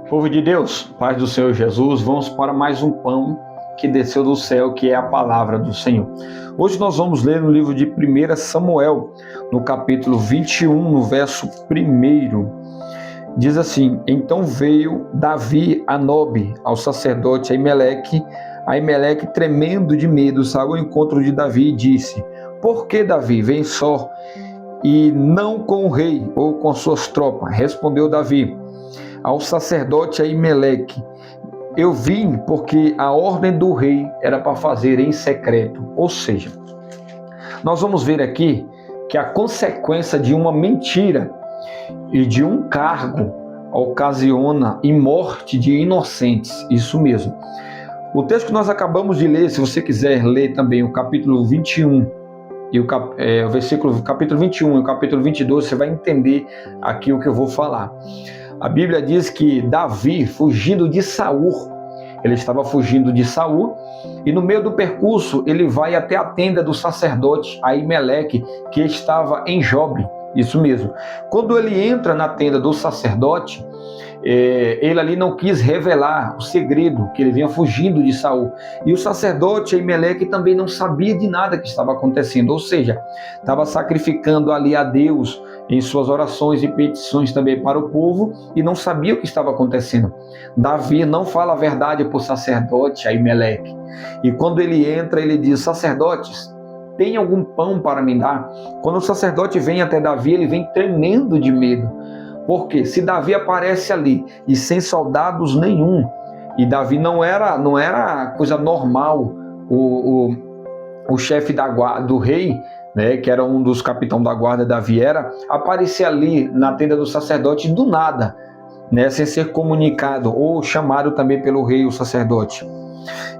Povo de Deus, paz do Senhor Jesus, vamos para mais um pão que desceu do céu, que é a palavra do Senhor. Hoje nós vamos ler no livro de 1 Samuel, no capítulo 21, no verso 1. Diz assim: Então veio Davi a Nobe, ao sacerdote Aimeleque. Aimeleque, tremendo de medo, saiu ao encontro de Davi e disse: Por que, Davi, vem só e não com o rei ou com suas tropas? Respondeu Davi ao sacerdote Aimeleque: Eu vim porque a ordem do rei era para fazer em secreto. Ou seja, nós vamos ver aqui que a consequência de uma mentira e de um cargo ocasiona em morte de inocentes. Isso mesmo. O texto que nós acabamos de ler, se você quiser ler também o capítulo 21 e o capítulo 21 e o capítulo 22, você vai entender aqui o que eu vou falar. A Bíblia diz que Davi, fugindo de Saul, ele estava fugindo de Saul, e no meio do percurso ele vai até a tenda do sacerdote Aimeleque, que estava em Jobe. Isso mesmo. Quando ele entra na tenda do sacerdote, ele ali não quis revelar o segredo, que ele vinha fugindo de Saul. E o sacerdote Aimeleque também não sabia de nada que estava acontecendo, ou seja, estava sacrificando ali a Deus em suas orações e petições também para o povo, e não sabia o que estava acontecendo. Davi não fala a verdade para o sacerdote Aimeleque. E quando ele entra, ele diz: sacerdotes, tem algum pão para me dar? Quando o sacerdote vem até Davi, ele vem tremendo de medo. Porque se Davi aparece ali e sem soldados nenhum, e Davi não era coisa normal, o chefe do rei, né, que era um dos capitães da guarda, Davi aparecer ali na tenda do sacerdote do nada, né, sem ser comunicado ou chamado também pelo rei, o sacerdote.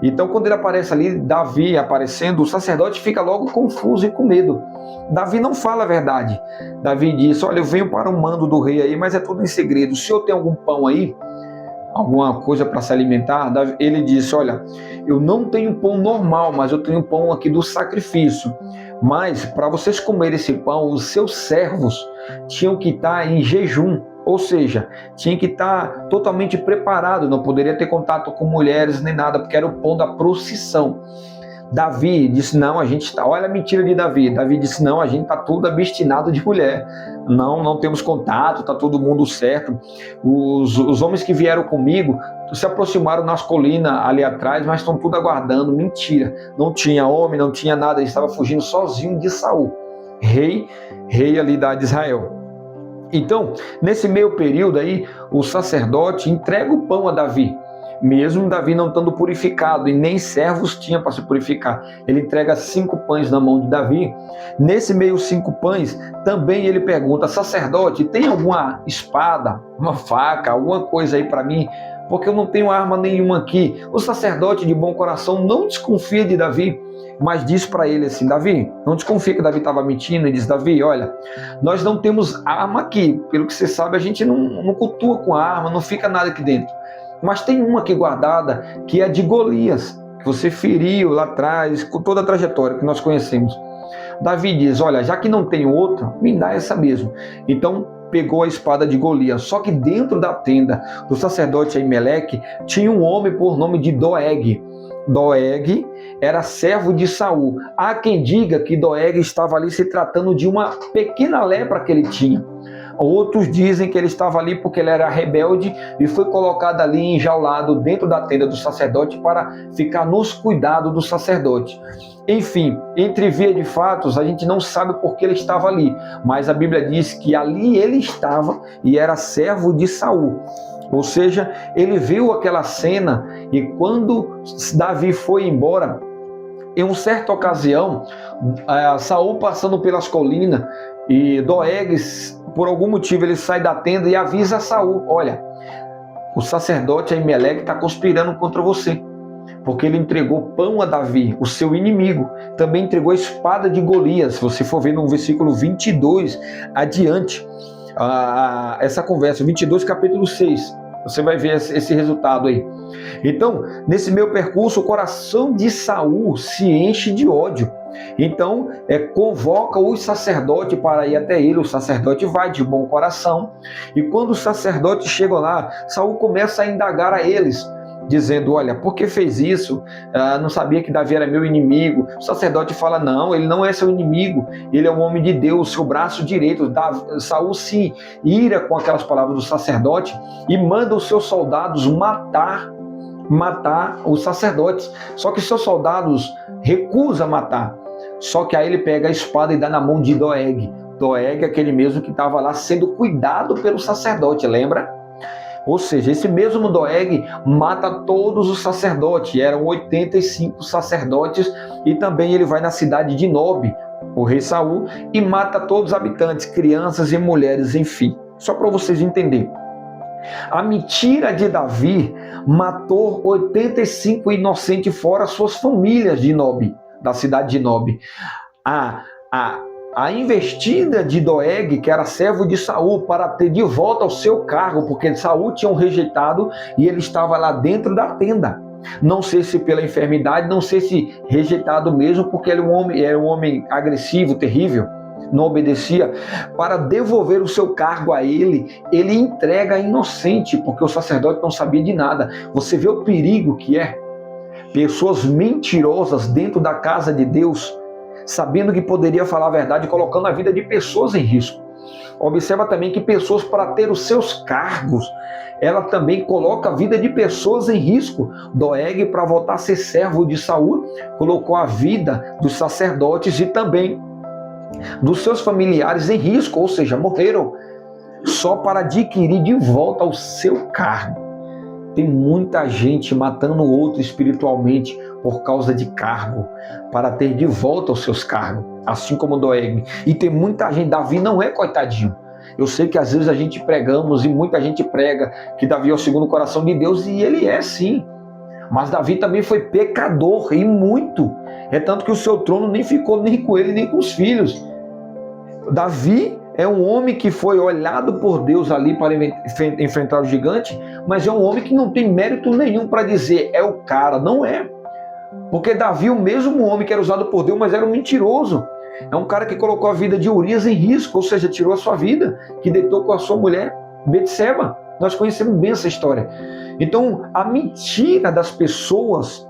Então, quando ele aparece ali, Davi aparecendo, o sacerdote fica logo confuso e com medo. Davi não fala a verdade. Davi diz: olha, eu venho para o mando do rei aí, mas é tudo em segredo. O senhor tem algum pão aí? Alguma coisa para se alimentar? Ele disse: olha, eu não tenho pão normal, mas eu tenho pão aqui do sacrifício. Mas para vocês comerem esse pão, os seus servos tinham que estar em jejum. Ou seja, tinha que estar totalmente preparado, não poderia ter contato com mulheres nem nada, porque era o pão da procissão. Davi disse: não, a gente está... Olha a mentira de Davi. Davi disse: não, a gente está tudo abstinado de mulher. Não temos contato, está todo mundo certo. Os homens que vieram comigo se aproximaram nas colinas ali atrás, mas estão tudo aguardando. Mentira. Não tinha homem, não tinha nada. Ele estava fugindo sozinho de Saul, rei ali de Israel. Então, nesse meio período aí, o sacerdote entrega o pão a Davi, mesmo Davi não estando purificado, e nem servos tinha para se purificar. Ele entrega 5 pães na mão de Davi. Nesse meio 5 pães, também ele pergunta: sacerdote, tem alguma espada, uma faca, alguma coisa aí para mim? Porque eu não tenho arma nenhuma aqui. O sacerdote de bom coração não desconfia de Davi, mas diz para ele assim: Davi, não desconfia que Davi estava mentindo, e diz: Davi, olha, nós não temos arma aqui, pelo que você sabe, a gente não cultua com arma, não fica nada aqui dentro, mas tem uma aqui guardada, que é de Golias, que você feriu lá atrás, com toda a trajetória que nós conhecemos. Davi diz: olha, já que não tem outra, me dá essa mesmo. Então pegou a espada de Golias. Só que dentro da tenda do sacerdote Aimeleque tinha um homem por nome de Doeg. Doeg era servo de Saul. Há quem diga que Doeg estava ali se tratando de uma pequena lepra que ele tinha. Outros dizem que ele estava ali porque ele era rebelde e foi colocado ali enjaulado dentro da tenda do sacerdote para ficar nos cuidados do sacerdote. Enfim, entre via de fatos, a gente não sabe por que ele estava ali, mas a Bíblia diz que ali ele estava e era servo de Saul. Ou seja, ele viu aquela cena, e quando Davi foi embora, em uma certa ocasião, Saul passando pelas colinas, e Doeg, por algum motivo, ele sai da tenda e avisa a Saul: olha, o sacerdote Aimeleque está conspirando contra você, porque ele entregou pão a Davi, o seu inimigo. Também entregou a espada de Golias. Se você for ver no versículo 22 adiante, essa conversa, 22, capítulo 6, você vai ver esse resultado aí. Então, nesse meu percurso, o coração de Saul se enche de ódio. Então, convoca o sacerdote para ir até ele. O sacerdote vai de bom coração. E quando os sacerdotes chegam lá, Saul começa a indagar a eles, dizendo: olha, por que fez isso? Não sabia que Davi era meu inimigo. O sacerdote fala: não, ele não é seu inimigo, ele é um homem de Deus, seu braço direito. Saul se ira com aquelas palavras do sacerdote e manda os seus soldados matar os sacerdotes. Só que seus soldados recusam matar. Só que aí ele pega a espada e dá na mão de Doeg. Doeg é aquele mesmo que estava lá sendo cuidado pelo sacerdote, lembra? Ou seja, esse mesmo Doeg mata todos os sacerdotes. Eram 85 sacerdotes. E também ele vai na cidade de Nob, o rei Saul, e mata todos os habitantes, crianças e mulheres, enfim. Só para vocês entenderem. A mentira de Davi matou 85 inocentes, fora suas famílias de Nob, da cidade de Nob. A investida de Doeg, que era servo de Saul, para ter de volta o seu cargo, porque Saul tinha rejeitado e ele estava lá dentro da tenda. Não sei se pela enfermidade, não sei se rejeitado mesmo, porque ele era um homem agressivo, terrível, não obedecia. Para devolver o seu cargo a ele entrega inocente, porque o sacerdote não sabia de nada. Você vê o perigo que é? Pessoas mentirosas dentro da casa de Deus, sabendo que poderia falar a verdade, colocando a vida de pessoas em risco. Observa também que pessoas, para ter os seus cargos, ela também coloca a vida de pessoas em risco. Doeg, para voltar a ser servo de Saul, colocou a vida dos sacerdotes e também dos seus familiares em risco, ou seja, morreram, só para adquirir de volta o seu cargo. Tem muita gente matando o outro espiritualmente por causa de cargo, para ter de volta os seus cargos, assim como Doeg. E tem muita gente, Davi não é coitadinho. Eu sei que às vezes a gente pregamos e muita gente prega que Davi é o segundo coração de Deus, e ele é sim. Mas Davi também foi pecador, e muito. É tanto que o seu trono nem ficou nem com ele, nem com os filhos. Davi é um homem que foi olhado por Deus ali para enfrentar o gigante, mas é um homem que não tem mérito nenhum para dizer, é o cara, não é. Porque Davi, o mesmo homem que era usado por Deus, mas era um mentiroso. É um cara que colocou a vida de Urias em risco, ou seja, tirou a sua vida, que deitou com a sua mulher, Betseba. Nós conhecemos bem essa história. Então, a mentira das pessoas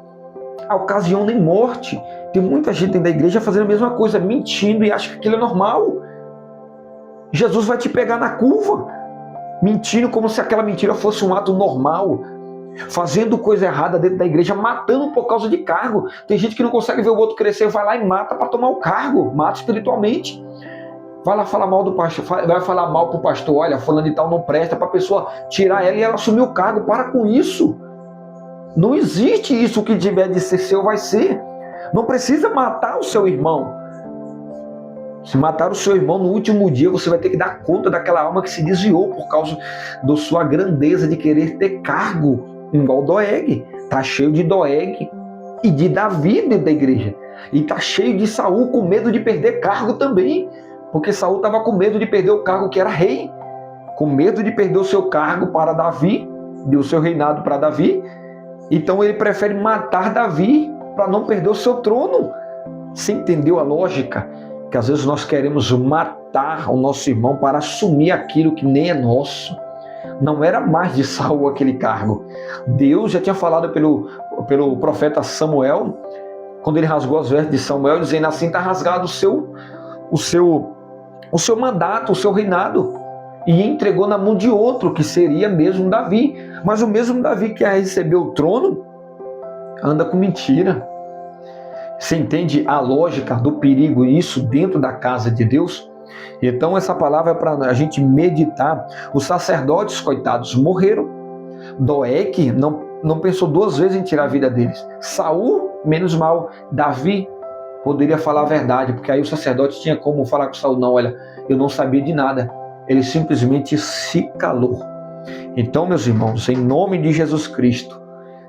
ocasiona morte. Tem muita gente dentro da igreja fazendo a mesma coisa, mentindo e acha que aquilo é normal. Jesus vai te pegar na curva, mentindo como se aquela mentira fosse um ato normal, fazendo coisa errada dentro da igreja, matando por causa de cargo. Tem gente que não consegue ver o outro crescer, vai lá e mata para tomar o cargo, mata espiritualmente. Vai lá falar mal do pastor, vai falar mal pro pastor, olha, fulano de tal não presta, para a pessoa tirar ela e ela assumir o cargo. Para com isso. Não existe isso, o que tiver de ser seu vai ser. Não precisa matar o seu irmão. Se matar o seu irmão no último dia, você vai ter que dar conta daquela alma que se desviou por causa da sua grandeza de querer ter cargo, igual Doeg. Está cheio de Doeg e de Davi dentro da igreja. E está cheio de Saul com medo de perder cargo também. Porque Saul estava com medo de perder o cargo que era rei. Com medo de perder o seu cargo para Davi, o seu reinado para Davi. Então ele prefere matar Davi para não perder o seu trono. Você entendeu a lógica? Que às vezes nós queremos matar o nosso irmão para assumir aquilo que nem é nosso. Não era mais de Saul aquele cargo. Deus já tinha falado pelo profeta Samuel, quando ele rasgou as vestes de Samuel, dizendo assim: está rasgado o seu mandato, o seu reinado. E entregou na mão de outro, que seria mesmo Davi. Mas o mesmo Davi que recebeu o trono, anda com mentira. Você entende a lógica do perigo, isso dentro da casa de Deus? Então essa palavra é para a gente meditar. Os sacerdotes, coitados, morreram. Doeg não pensou duas vezes em tirar a vida deles. Saul, menos mal. Davi poderia falar a verdade, porque aí o sacerdote tinha como falar com Saul: não, olha, eu não sabia de nada. Ele simplesmente se calou. Então, meus irmãos, em nome de Jesus Cristo,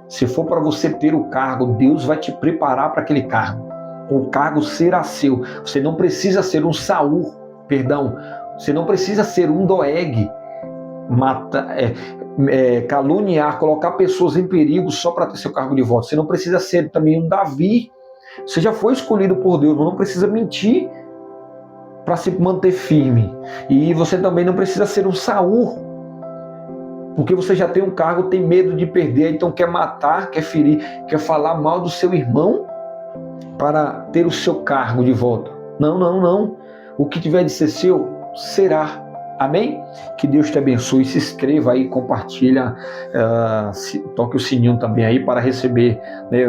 se for para você ter o cargo, Deus vai te preparar para aquele cargo. O cargo será seu. Você não precisa ser um Saul, você não precisa ser um Doeg, caluniar, colocar pessoas em perigo só para ter seu cargo de volta. Você não precisa ser também um Davi, Você já foi escolhido por Deus, não precisa mentir para se manter firme. E você também não precisa ser um Saul, porque você já tem um cargo, tem medo de perder, então quer matar, quer ferir, quer falar mal do seu irmão para ter o seu cargo de volta. Não, não, não. O que tiver de ser seu, será. Amém? Que Deus te abençoe. Se inscreva aí, compartilha, toque o sininho também aí para receber, né,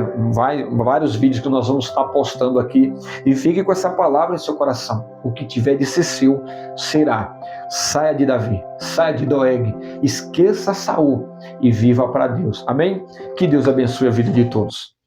vários vídeos que nós vamos estar postando aqui. E fique com essa palavra em seu coração. O que tiver de ser seu, será. Saia de Davi, saia de Doeg, esqueça Saul e viva para Deus. Amém? Que Deus abençoe a vida de todos.